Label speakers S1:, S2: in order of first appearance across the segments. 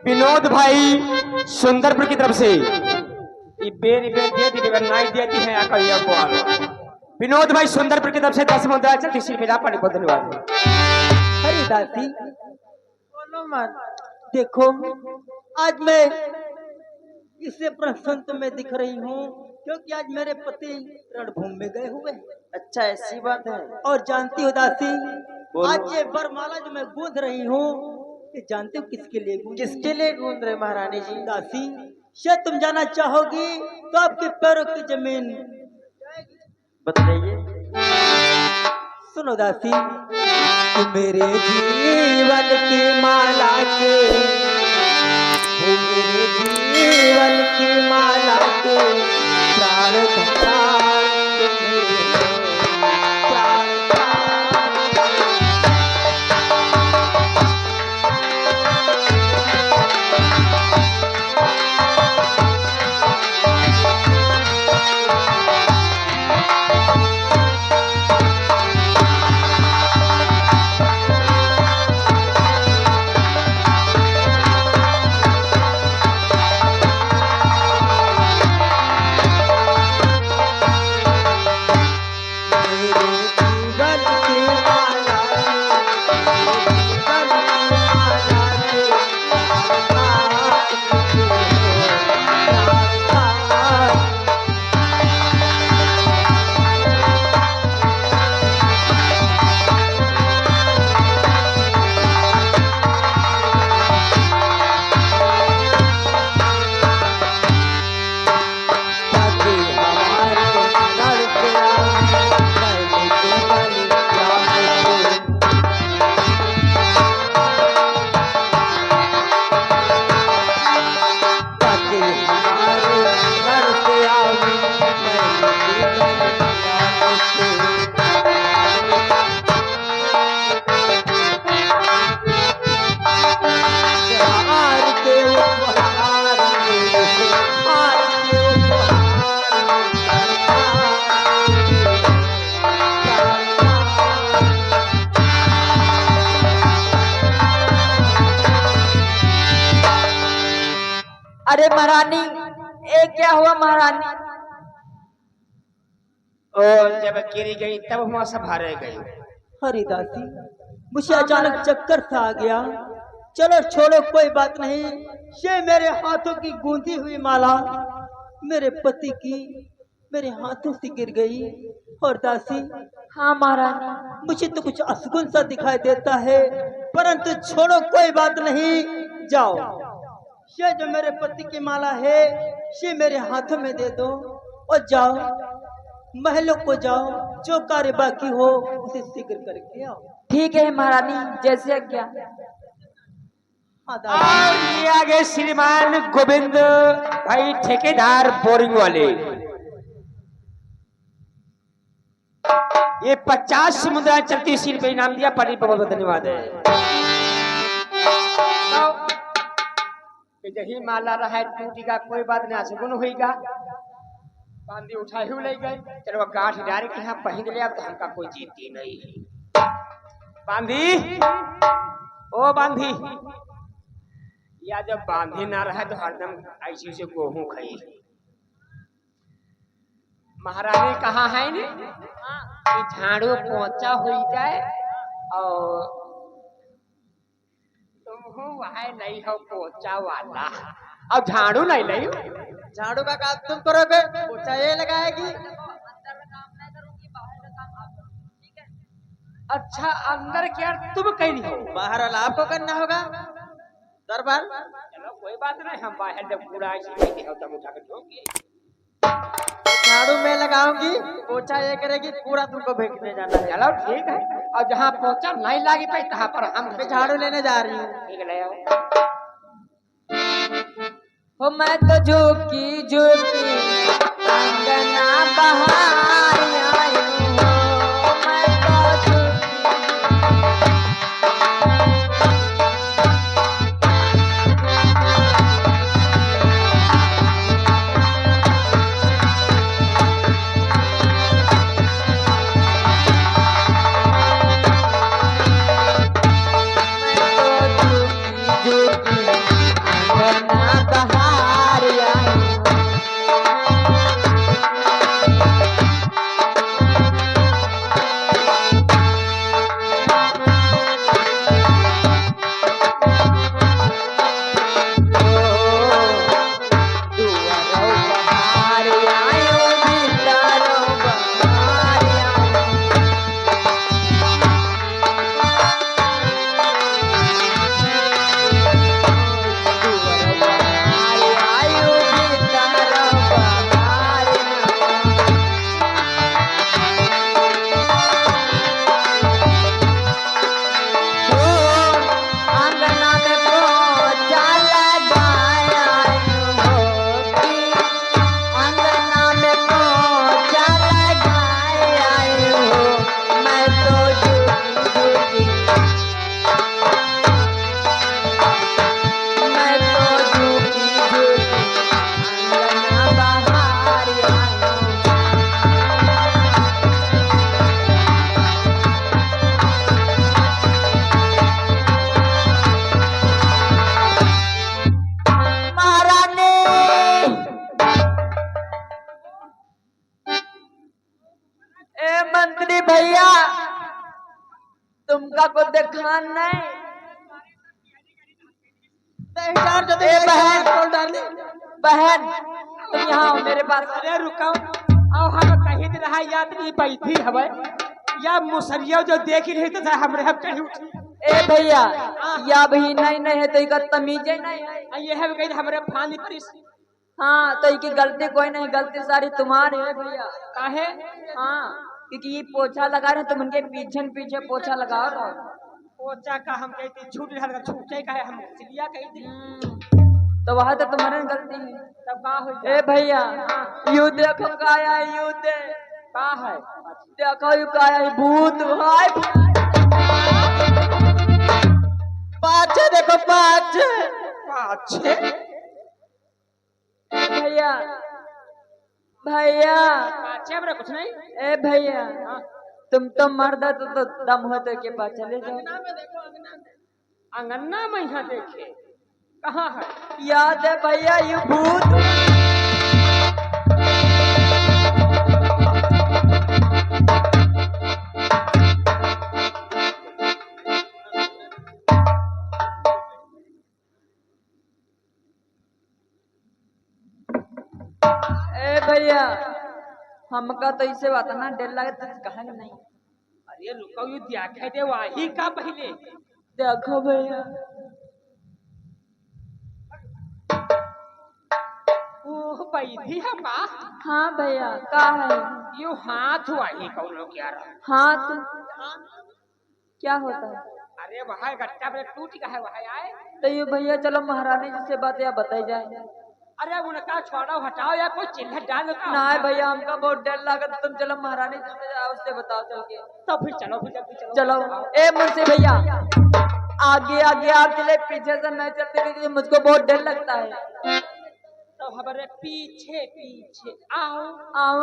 S1: विनोद भाई सुंदरपुर की तरफ से बेरी बेर दे दी बेगर नहीं देती है आकलिया को विनोद भाई सुंदरपुर की तरफ से 10 मुद्रा चलती सिर मेरा पानी बहुत धन्यवाद।
S2: अरे दासी बोलो मत। देखो आज मैं इससे प्रसन्न तो मैं दिख रही हूँ क्योंकि आज मेरे पति रणभूमि में गए हुए।
S3: अच्छा ऐसी बात है।
S2: और जानती हो दासी आज ये वरमाला जो मैं गूंथ रही हूँ ये जानते हो किसके लिए
S3: किसके लिए गूंथ रहे महारानी जी?
S2: दासी शायद तुम जाना चाहोगी तो आपके पैरों की जमीन
S3: बताइए।
S2: सुनो दासी तू मेरे जीवन की माला के मेरे जीवन की माला के प्राण
S4: अरे महारानी ये क्या हुआ महारानी?
S1: और जब गिरी गई तब वहां सब हारे गई।
S2: हरिदासी मुझे अचानक चक्कर सा आ गया। चलो छोड़ो कोई बात नहीं। ये मेरे हाथों की गूंथी हुई माला मेरे पति की मेरे हाथों से गिर गई। और दासी
S4: हाँ महारानी
S2: मुझे तो कुछ असगुन सा दिखाई देता है परंतु छोड़ो कोई बात नहीं। जाओ ये जो मेरे पति की माला है ये मेरे हाथों में दे दो और जाओ महलों को जाओ जो कार्य बाकी हो उसे शीघ्र करके आओ।
S4: ठीक है महारानी जैसे आज्ञा।
S1: और ये आगे श्रीमान गोविंद भाई ठेकेदार बोरिंग वाले ये 50 मुद्रा चलती सिर पे इनाम दिया। पानी बहुत बहुत धन्यवाद है। यही माला रहा टूटेगा कोई बात नहीं आसगुन होगा। बांधी उठाई हुई ले गई। चलो गांठ डाल के यहाँ पहन लिया तो हमका कोई जीती नहीं। बांधी ओ बांधी या जब बांधी ना रहा तो हरदम ऐसी से गेहूं खाई। महारानी कहाँ है ने कि झाड़ू पोंछा हो जाए और वह नहीं हो पोंछा वाला अब झाड़ू नहीं लाई।
S3: झाड़ू का काम तुम करोगे पोछा ये लगाएगी।
S1: अच्छा अंदर क्या तुम कहीं नहीं हो
S3: बाहर वाला आपको करना होगा दरबार।
S1: चलो कोई बात नहीं हम बाहर जब पूरा ऐसी तब उठा कर दोगे।
S3: झाड़ू मैं लगाऊंगी पोछा ये करेगी पूरा तुमको फेंकने जाना है।
S1: चलो ठीक है और जहाँ पोछा नहीं लागी पाई तहाँ पर हम
S3: झाड़ू लेने जा रही हूँ।
S1: ठीक ले आओ।
S4: हो मैं तो झुकी झुकी अंगना बहार आई हूँ। मैं तो झुकी झुकी तुमका को देखा नहीं।
S3: ए
S4: बहन बहन तुम यहाँ आओ मेरे पास।
S1: अरे रुको, आओ हम कहीं दिन रहा याद नहीं बैठी हवे या मुसरिया जो देख रही तो हमरे हम चढ़ी उठी।
S4: ए भैया या भी नहीं है तो इका तमीज नहीं है।
S1: ये है कहीं हमरे फानी परिस
S4: हाँ तो इनकी गलती कोई नहीं, गलती सारी तुम्हारी है भैया।
S1: काहे?
S4: हाँ क्योंकि ये पोछा लगा रहे तुम उनके पीछे पीछे पोछा लगाओ रहो।
S1: पोचा का हम कहते छूट रहा छूटे का है हम मुसरिया कहते।
S4: तो वह तो तुम्हारी गलती है।
S1: तब का हो
S4: ए भैया यू देखो काया है, यू दे
S1: का है?
S4: देखो यू काया है, भूत भाई।
S3: पाछे देखो पाछे।
S1: अच्छे
S4: भैया भैया
S1: अच्छे हमरा कुछ नहीं।
S4: ए भैया तुम तो मर्द हो तो दम हो तो के पास चले जाओ।
S1: अंगन्ना में यहाँ देखे कहाँ है?
S4: याद है भैया यू भूत। ए भैया हमका तो इसे बात ना डर लगे तो कहेंगे नहीं।
S1: अरे रुको यू देखे दे वही का पहले
S4: देखो भैया
S1: ओह बैठी है बा।
S4: हाँ भैया का है
S1: यू हाथ वही कौन लोग क्या रहा?
S4: हाथ क्या होता है?
S1: अरे वहाँ गट्टा पे टूट का है वहाँ आए।
S4: तो ये भैया चलो महारानी जी से बात या बताई जाए।
S1: अरे उनका छोड़ो हटाओ या कोई चिल्ला डाल
S4: ना भैया हमका बहुत डर लगा, तुम चलो महारानी जी से जाओ उससे बताओ चल के।
S1: तो फिर चलो फिर जल्दी चलो।
S4: चलो ए मुझसे भैया आगे आगे आप चले, पीछे से मैं चलते क्योंकि मुझको बहुत डर लगता है।
S1: तो हमारे पीछे पीछे आओ
S4: आओ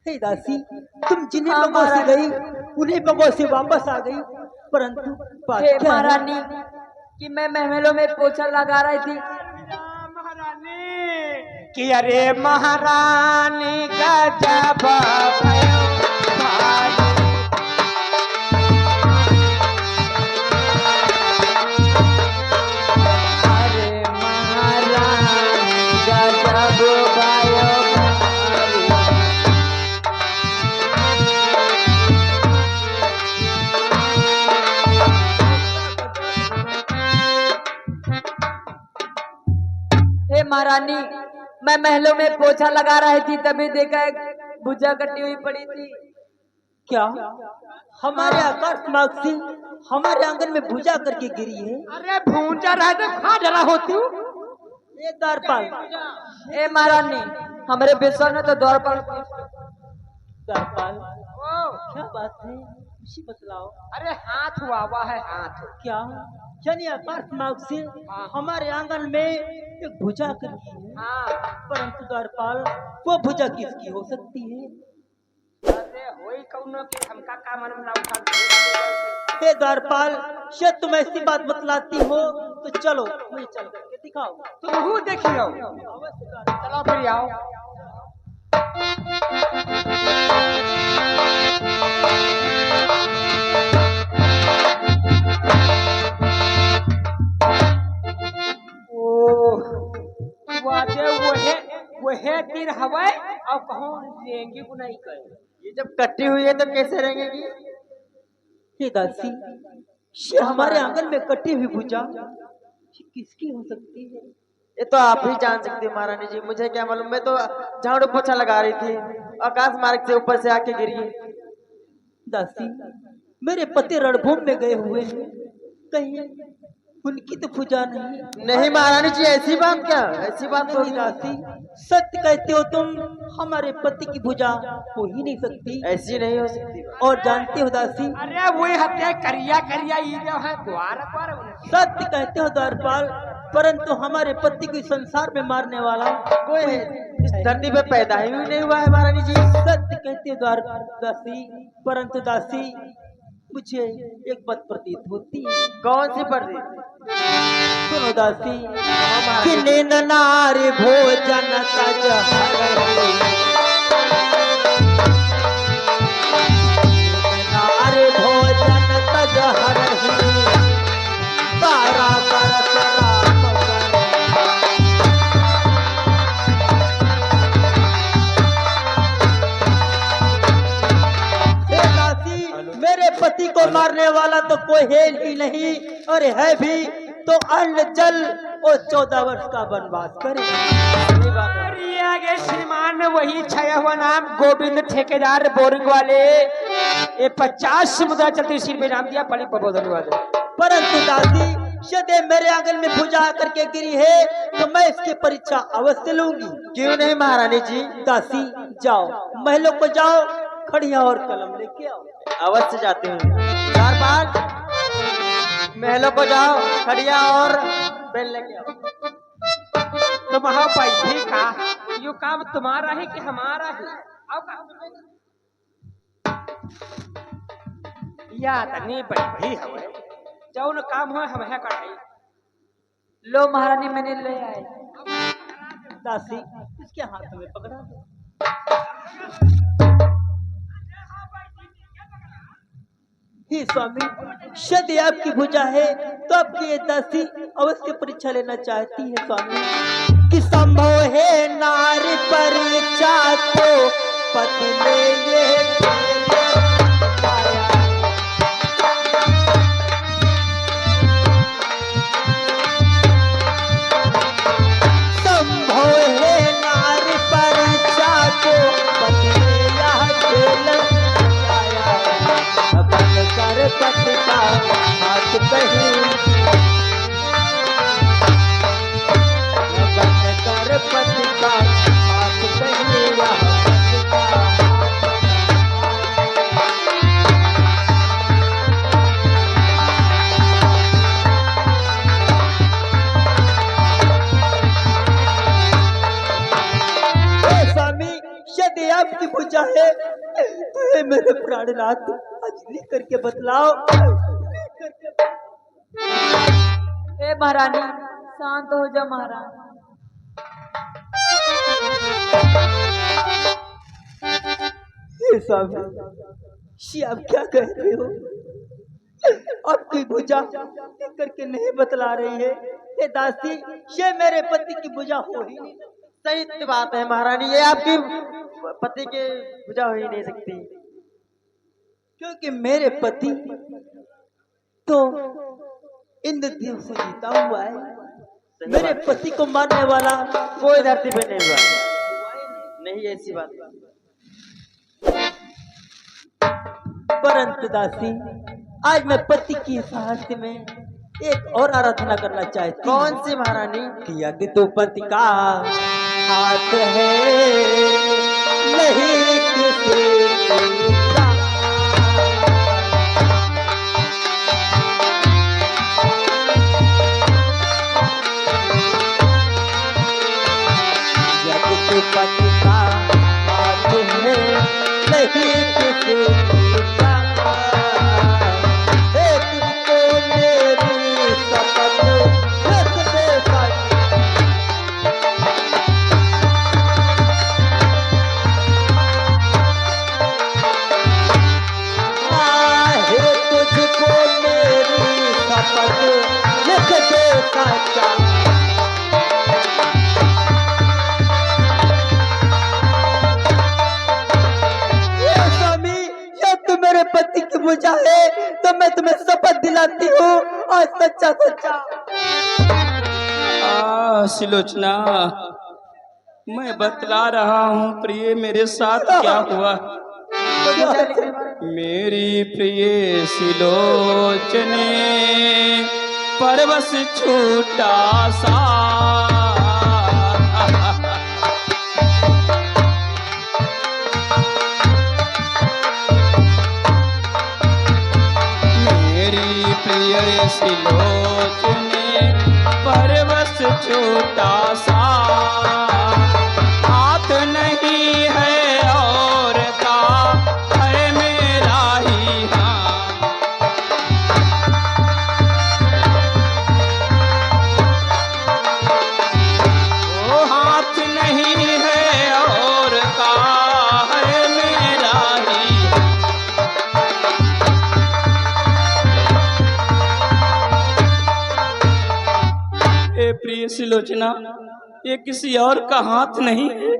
S2: हे दासी, तुम जिन्हें बगों से गई उन्हीं बगों से वापस आ गई, परंतु बात
S4: हे
S2: क्या है?
S4: महारानी कि मैं महलों में पोछा लगा रही थी।
S1: महारानी कि अरे महारानी गजब भयो भाई।
S4: अरे महारानी गजब भयो भाई। हे महारानी मैं महलों में पोछा लगा रही थी तभी देखा एक भुजा कटी हुई पड़ी थी।
S2: क्या हमारे आकाश मार्ग से हमारे आंगन में भुजा करके गिरी है?
S1: अरे भूंजा रहे तो खा डरा होती हूँ।
S2: ये द्वारपाल,
S4: ए महारानी हमारे विश्व ने तो द्वारपाल
S2: द्वारपाल
S1: ओ,
S2: क्या बात है, खुशी बतलाओ।
S1: अरे हाथ हुआ हुआ है हाथ।
S2: क्या शनि आकाश मार्ग से हमारे आंगन में एक भुजा करनी है?
S1: हाँ
S2: परंतु द्वारपाल वो भुजा किसकी हो सकती है?
S1: अरे होई कौनो के हमका का मन ना उठा।
S2: हे द्वारपाल, शायद तुम ऐसी बात बतलाती हो तो चलो मुझे चल करके दिखाओ।
S1: तुम हूँ देखियो। चलो फिर आओ। वहे तीर हवाए और कहूँ लेंगे को नहीं कहे।
S3: ये जब कटी हुई है तो कैसे रहेंगी?
S2: हे दासी, ये हमारे आंगन में कटी हुई भुजा ये किसकी हो सकती है?
S3: ये तो आप ही जान सकते हो महारानी जी, मुझे क्या मालूम। मैं तो झाड़ू पोछा लगा रही थी, आकाश मार्ग से ऊपर से आके गिरी।
S2: दासी, मेरे पति रणभूमि में गए हुए हैं, कहीं उनकी तो भुजा नहीं।
S3: नहीं महारानी जी, ऐसी बात क्या? ऐसी बात तो
S2: नहीं दासी, सत्य कहते हो तुम, हमारे पति की भुजा हो ही नहीं सकती।
S3: ऐसी नहीं हो सकती।
S2: और जानते हो दासी,
S1: अरे वही हत्या करिया करिया ये जो है द्वार पर उनकी।
S2: सत्य कहते हो द्वारपाल, परंतु हमारे पति को इस संसार में मारने वाला
S3: कोई इस धरती पे पैदा ही नहीं हुआ है महारानी जी।
S2: सत्य कहते हो दासी, परंतु दासी मुझे एक बात प्रतीत होती है।
S3: कौन सी पर्दी?
S2: सुनो दासी कि नींद नारी भोजन तज हरहि। नारी भोजन तज हरहि, 12 बरस राम मेरे पति को मारने वाला तो कोई है ही नहीं, और है भी तो अन्न जल और 14 वर्ष का वनवास करे।
S1: अरे आगे श्रीमान वही छाया हुआ नाम गोविंद ठेकेदार बोरिंग वाले, ये 50 समुद्र चलते सिर में नाम दिया पली प्रबोधन वाले।
S2: परंतु दासी यदि मेरे आंगन में भुजा करके गिरी है तो मैं इसकी परीक्षा अवश्य लूंगी।
S3: क्यों नहीं महारानी जी?
S2: दासी जाओ, महलों को जाओ, खड़िया और कलम लेके आओ।
S3: अवश्य जाते हैं। 4-5 महलों को जाओ, खड़िया और पेन लेके आओ।
S1: तो वहां बैठे का यो काम तुम्हारा है कि हमारा है? आओ या तनी बैठी हवे जाओ न काम हो हम है कढ़ाई।
S4: लो महारानी मैंने ले आए।
S2: दासी इसके हाथ में पकड़ा दो। हे स्वामी, यदि आपकी भुजा है तो आपकी ये दासी अवश्य परीक्षा लेना चाहती है स्वामी। कि संभव है नारी परीक्षा तो पति ले ये संभव है नारी परीक्षा को पति ले यह खेल कर पति का हाथ कहीं कर पति का हाथ कहीं स्वामी यदि आपकी पूजा है तो ये मेरे प्राणनाथ आज लिख करके बतलाओ।
S4: ए महारानी शांत हो जा महारानी।
S2: हे स्वामी, ये आप क्या कहते हो? आपकी भुजा लिख करके नहीं बतला रही है। हे दासी, ये मेरे पति की भुजा हो ही नहीं।
S3: सही बात है महारानी, ये आपकी पति की भुजा हो ही नहीं सकती,
S2: क्योंकि मेरे पति तो इंद्रदेव से जीता हुआ है। मेरे पति को मारने वाला
S3: कोई धरती पे नहीं हुआ। नहीं ऐसी बात।
S2: परंतु दासी आज मैं पति की साहस में एक और आराधना करना चाहती हूँ।
S3: कौन सी महारानी?
S2: कि यदि तो पति का हाथ है नहीं किसी का, यदि तो पति का हाथ है नहीं किसी का, हे तुझको मेरी शपथ रख दे तुझको मेरी शपथ लिख दे सच्चा। स्वामी, यह तो मेरे पति की भुजा है तो मैं तुम्हें शपथ दिलाती हूँ और सच्चा सच्चा।
S5: सिलोचना, मैं बतला रहा हूँ प्रिय मेरे साथ क्या हुआ। मेरी प्रिय सिलोचने परवश छूटा सा, मेरी प्रिय सिलोचने परवश छूटा सा, हाथ नहीं है और का है मेरा ही हाथ। ए प्रिय सुलोचना, ये किसी और का हाथ नहीं है।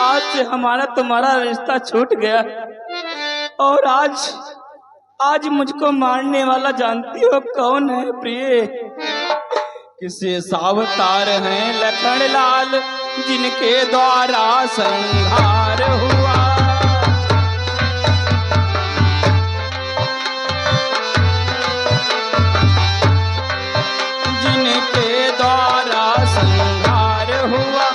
S5: आज से हमारा तुम्हारा रिश्ता छूट गया और आज मुझको मारने वाला जानती हो कौन है प्रिय? किसे सावतार हैं लखन लाल, जिनके द्वारा संहार हुआ। जिनके द्वारा संहार हुआ,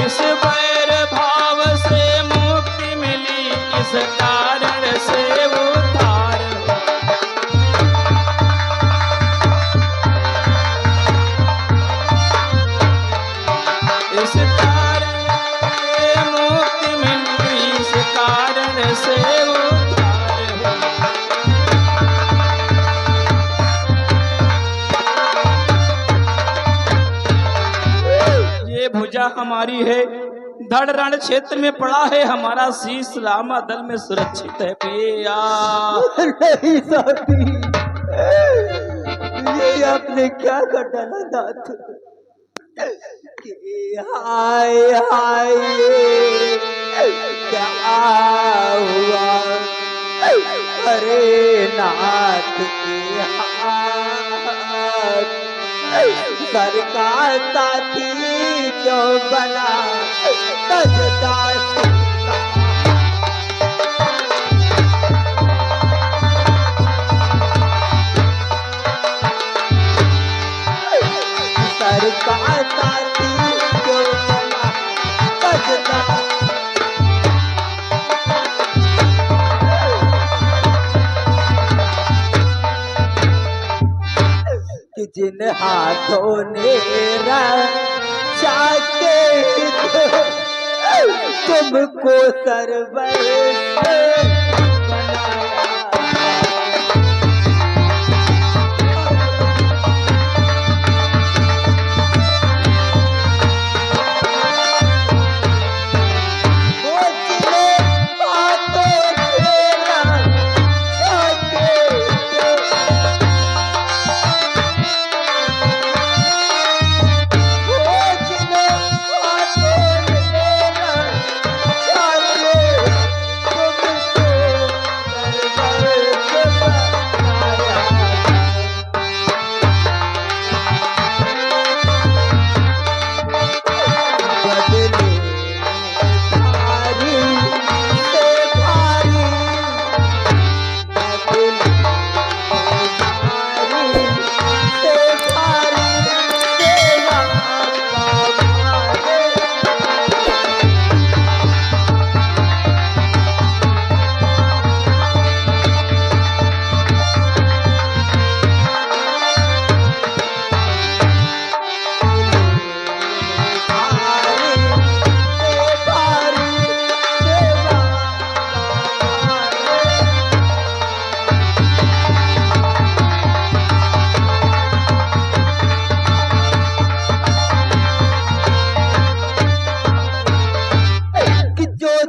S5: इस वैर भाव से मुक्ति मिली, इस कारण से उद्धार हुआ। इस कारण से मुक्ति मिली, इस कारण से उद्धार हुआ। ये भुजा हमारी है, धड़ रण क्षेत्र में पड़ा है हमारा शीश, रामा दल में सुरक्षित है प्रिया।
S2: नहीं साथी, ये आपने क्या कर डाला नाथ? कि हाय हाय क्या हुआ? अरे नाथ के हाथ सर का साथी क्यों बना तजदार सर का साथी क्यों बना तजदार? कि जिन हाथों ने रक्षा के तुमको सरवर से बनाया। वो जिन हाथों ने रक्षा के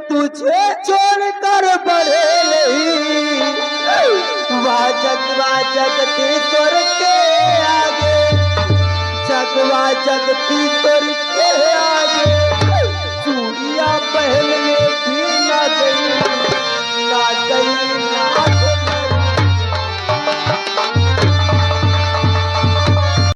S2: तुझे छोड़कर बढ़े नहीं, जगवा जगदीश्वर के आगे, जगवा जगदीश्वर के आगे चूड़िया पहन